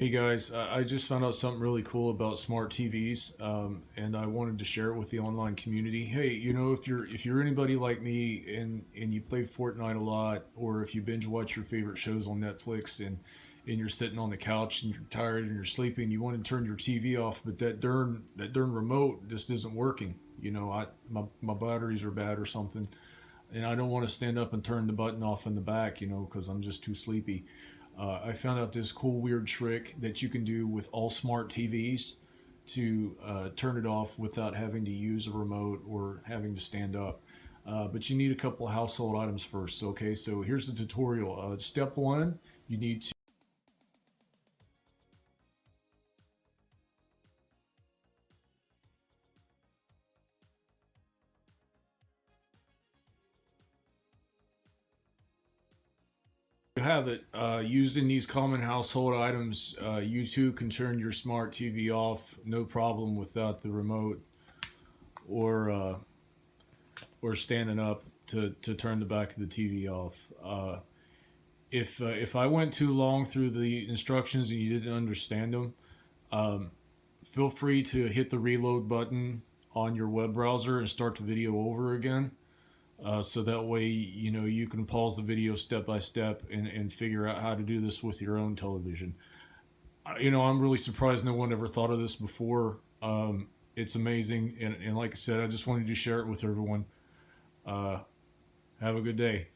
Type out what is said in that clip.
Hey guys, I just found out something really cool about smart TVs, and I wanted to share it with the online community. Hey, if you're anybody like me and you play Fortnite a lot, or if you binge watch your favorite shows on Netflix and you're sitting on the couch and you're tired and you're sleeping, you want to turn your TV off, but that darn remote just isn't working. My batteries are bad or something, and I don't want to stand up and turn the button off in the back, because I'm just too sleepy. I found out this cool, weird trick that you can do with all smart TVs to turn it off without having to use a remote or having to stand up. But you need a couple of household items first. Okay, so here's the tutorial. Step one, you need to have it used in these common household items. You too can turn your smart TV off, no problem, without the remote or standing up to turn the back of the TV off. If I went too long through the instructions and you didn't understand them, um, feel free to hit the reload button on your web browser and start the video over again. So that way, you can pause the video step by step and figure out how to do this with your own television. I'm really surprised no one ever thought of this before. It's amazing, and like I said, I just wanted to share it with everyone. Uh, have a good day.